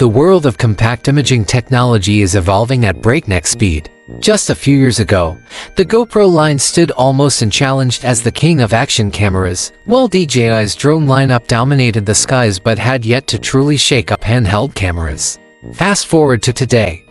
The world of compact imaging technology is evolving at breakneck speed. Just a few years ago, the GoPro line stood almost unchallenged as the king of action cameras, while DJI's drone lineup dominated the skies but had yet to truly shake up handheld cameras. Fast forward to today,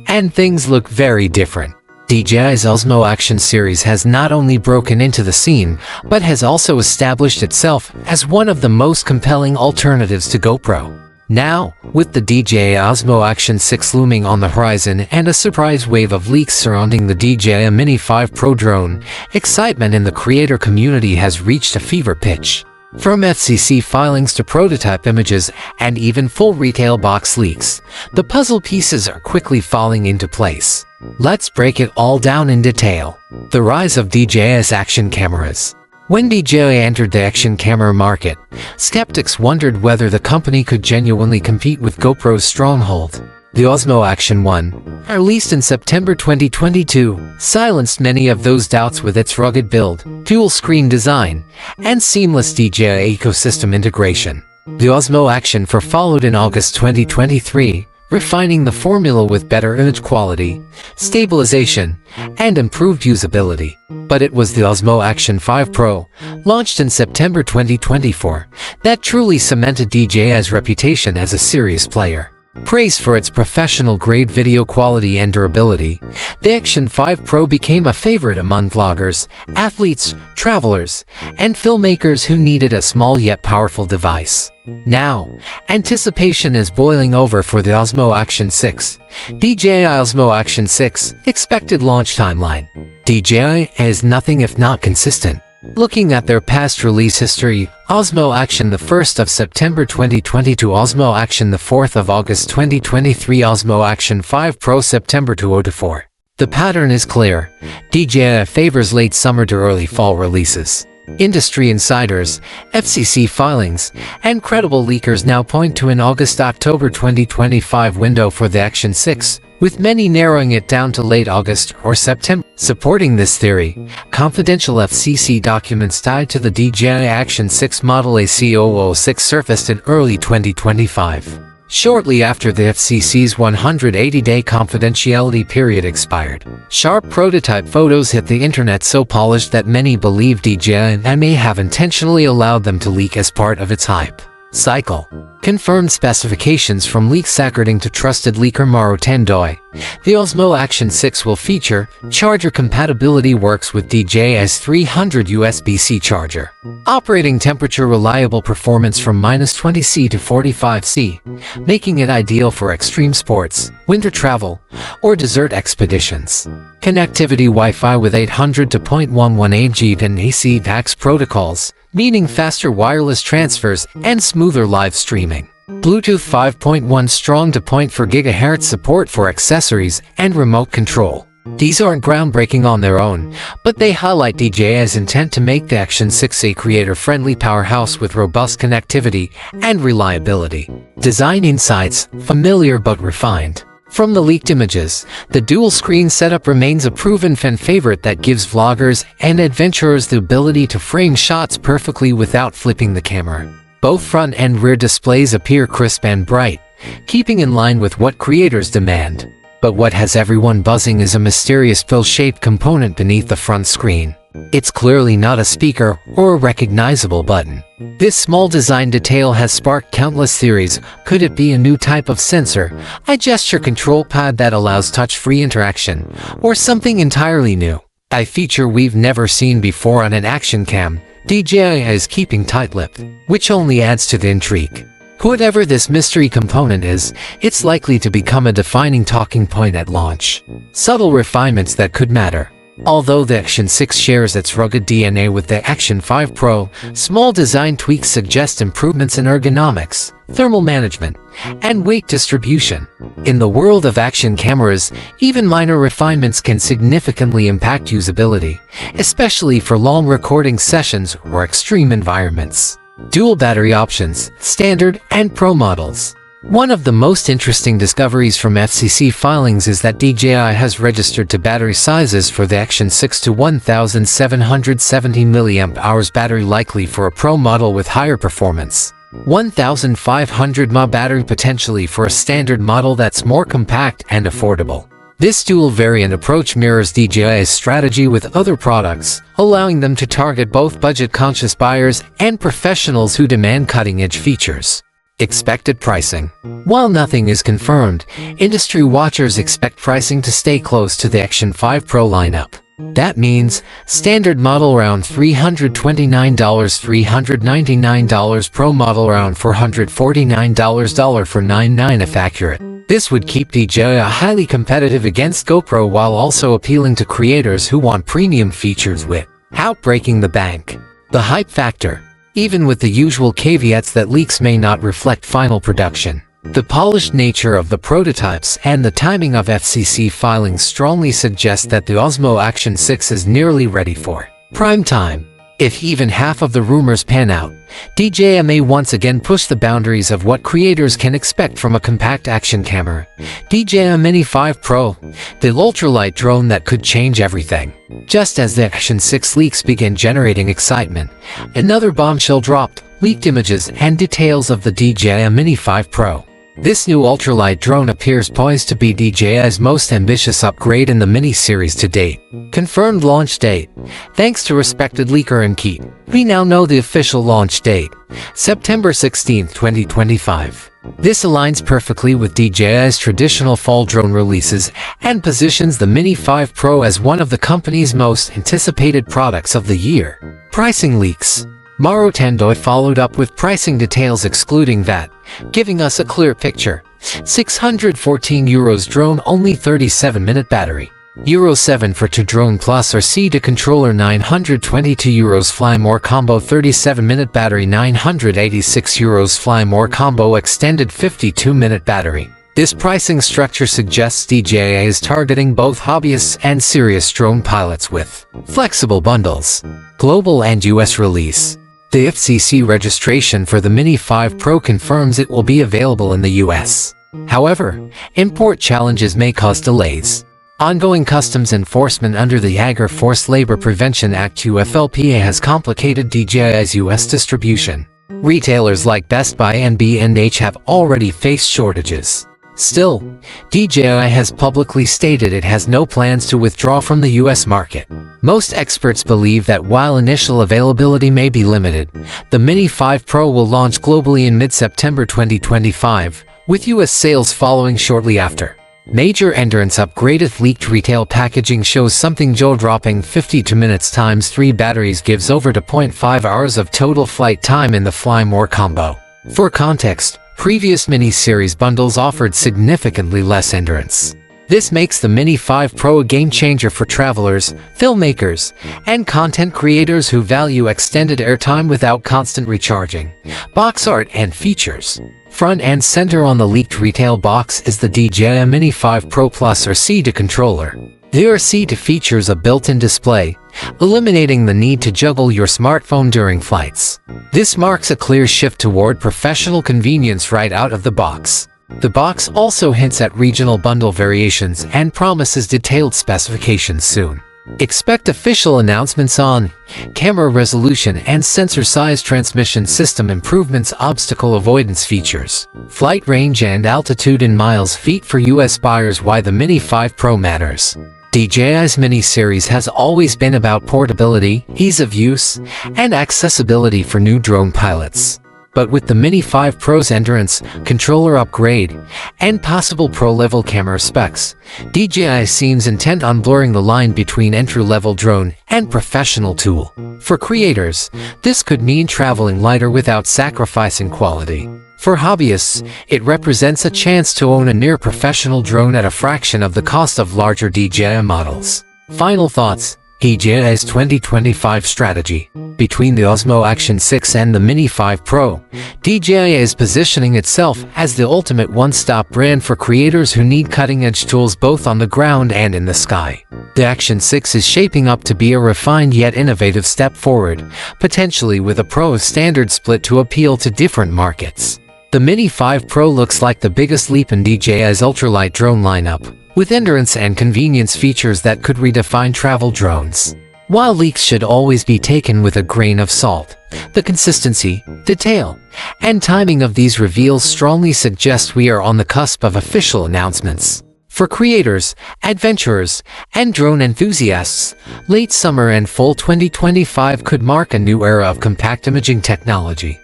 and things look very different. DJI's Osmo Action series has not only broken into the scene, but has also established itself as one of the most compelling alternatives to GoPro. Now, with the DJI Osmo Action 6 looming on the horizon and a surprise wave of leaks surrounding the DJI Mini 5 Pro drone, excitement in the creator community has reached a fever pitch. From FCC filings to prototype images and even full retail box leaks, the puzzle pieces are quickly falling into place. Let's break it all down in detail. The rise of DJI's action cameras. When DJI entered the action camera market, skeptics wondered whether the company could genuinely compete with GoPro's stronghold. The Osmo Action 1, released in September 2022, silenced many of those doubts with its rugged build, dual-screen design, and seamless DJI ecosystem integration. The Osmo Action 4 followed in August 2023, refining the formula with better image quality, stabilization, and improved usability. But it was the Osmo Action 5 Pro, launched in September 2024, that truly cemented DJI's reputation as a serious player. Praised for its professional-grade video quality and durability, the Action 5 Pro became a favorite among vloggers, athletes, travelers, and filmmakers who needed a small yet powerful device. Now, anticipation is boiling over for the Osmo Action 6. DJI Osmo Action 6 expected launch timeline. DJI is nothing if not consistent. Looking at their past release history, Osmo Action the 1st of September 2022, Osmo Action the 4th of August 2023, Osmo Action 5 Pro September 2024. The pattern is clear. DJI favors late summer to early fall releases. Industry insiders, FCC filings, and credible leakers now point to an August-October 2025 window for the Action 6, with many narrowing it down to late August or September. Supporting this theory, confidential FCC documents tied to the DJI Action 6 Model A006 surfaced in early 2025. Shortly after the FCC's 180-day confidentiality period expired, sharp prototype photos hit the internet so polished that many believe DJI may have intentionally allowed them to leak as part of its hype cycle. Confirmed specifications from leaks according to trusted leaker Mauro Tendoi. The Osmo Action 6 will feature charger compatibility, works with DJI's 300 USB-C charger. Operating temperature reliable performance from -20°C to 45°C, making it ideal for extreme sports, winter travel, or desert expeditions. Connectivity Wi-Fi with 800 to 0.11 Gbps and AC VAX protocols, meaning faster wireless transfers and smoother live streaming. Bluetooth 5.1 strong to 0.4 GHz support for accessories and remote control. These aren't groundbreaking on their own, but they highlight DJI's intent to make the Action 6 a creator-friendly powerhouse with robust connectivity and reliability. Design insights, familiar but refined. From the leaked images, the dual-screen setup remains a proven fan favorite that gives vloggers and adventurers the ability to frame shots perfectly without flipping the camera. Both front and rear displays appear crisp and bright, keeping in line with what creators demand. But what has everyone buzzing is a mysterious pill-shaped component beneath the front screen. It's clearly not a speaker or a recognizable button. This small design detail has sparked countless theories. Could it be a new type of sensor, a gesture control pad that allows touch-free interaction, or something entirely new? A feature we've never seen before on an action cam. DJI is keeping tight-lipped, which only adds to the intrigue. Whatever this mystery component is, it's likely to become a defining talking point at launch. Subtle refinements that could matter. Although the Action 6 shares its rugged DNA with the Action 5 Pro, small design tweaks suggest improvements in ergonomics, thermal management, and weight distribution. In the world of action cameras, even minor refinements can significantly impact usability, especially for long recording sessions or extreme environments. Dual battery options, standard and Pro models. One of the most interesting discoveries from FCC filings is that DJI has registered to battery sizes for the Action 6 to 1770 mAh battery, likely for a Pro model with higher performance. 1,500 mAh battery potentially for a standard model that's more compact and affordable. This dual variant approach mirrors DJI's strategy with other products, allowing them to target both budget-conscious buyers and professionals who demand cutting-edge features. Expected pricing. While nothing is confirmed, industry watchers expect pricing to stay close to the Action 5 Pro lineup. That means standard model around $329, $399, Pro model around $449 for $99 if accurate. This would keep DJI highly competitive against GoPro while also appealing to creators who want premium features without breaking the bank. The hype factor. Even with the usual caveats that leaks may not reflect final production, the polished nature of the prototypes and the timing of FCC filings strongly suggest that the Osmo Action 6 is nearly ready for prime time. If even half of the rumors pan out, DJI may once again push the boundaries of what creators can expect from a compact action camera. DJI Mini 5 Pro, the ultralight drone that could change everything. Just as the Action 6 leaks began generating excitement, another bombshell dropped, leaked images and details of the DJI Mini 5 Pro. This new ultralight drone appears poised to be DJI's most ambitious upgrade in the Mini series to date. Confirmed launch date. Thanks to respected leaker and Keat, we now know the official launch date, September 16, 2025. This aligns perfectly with DJI's traditional fall drone releases and positions the Mini 5 Pro as one of the company's most anticipated products of the year. Pricing leaks. Mauro Tendoi followed up with pricing details excluding VAT, giving us a clear picture. €614 drone, only 37-minute battery. €7 for 2 drone plus or C to controller. €922 Fly More combo 37-minute battery. €986 Fly More combo extended 52-minute battery. This pricing structure suggests DJI is targeting both hobbyists and serious drone pilots with flexible bundles. Global and US release. The FCC registration for the Mini 5 Pro confirms it will be available in the US. However, import challenges may cause delays. Ongoing customs enforcement under the Agri Forced Labor Prevention Act UFLPA has complicated DJI's US distribution. Retailers like Best Buy and B&H have already faced shortages. Still, DJI has publicly stated it has no plans to withdraw from the US market. Most experts believe that while initial availability may be limited, the Mini 5 Pro will launch globally in mid-September 2025, with US sales following shortly after. Major Endurance upgraded. Leaked retail packaging shows something jaw-dropping. 52 minutes times 3 batteries gives over 2.5 hours of total flight time in the Fly More combo. For context, previous Mini series bundles offered significantly less endurance. This makes the Mini 5 Pro a game-changer for travelers, filmmakers, and content creators who value extended airtime without constant recharging. Box art and features. Front and center on the leaked retail box is the DJI Mini 5 Pro Plus or C to controller. The C to features a built-in display, eliminating the need to juggle your smartphone during flights. This marks a clear shift toward professional convenience right out of the box. The box also hints at regional bundle variations and promises detailed specifications soon. Expect official announcements on camera resolution and sensor size, transmission system improvements, obstacle avoidance features, flight range and altitude in miles feet for US buyers. Why the Mini 5 Pro matters. DJI's Mini series has always been about portability, ease of use, and accessibility for new drone pilots. But with the Mini 5 Pro's endurance, controller upgrade, and possible pro-level camera specs, DJI seems intent on blurring the line between entry-level drone and professional tool. For creators, this could mean traveling lighter without sacrificing quality. For hobbyists, it represents a chance to own a near-professional drone at a fraction of the cost of larger DJI models. Final thoughts. DJI's 2025 strategy. Between the Osmo Action 6 and the Mini 5 Pro, DJI is positioning itself as the ultimate one-stop brand for creators who need cutting-edge tools both on the ground and in the sky. The Action 6 is shaping up to be a refined yet innovative step forward, potentially with a Pro standard split to appeal to different markets. The Mini 5 Pro looks like the biggest leap in DJI's ultralight drone lineup, with endurance and convenience features that could redefine travel drones. While leaks should always be taken with a grain of salt, The consistency, detail, and timing of these reveals strongly suggest we are on the cusp of official announcements. For creators, adventurers, and drone enthusiasts, late summer and fall 2025 could mark a new era of compact imaging technology.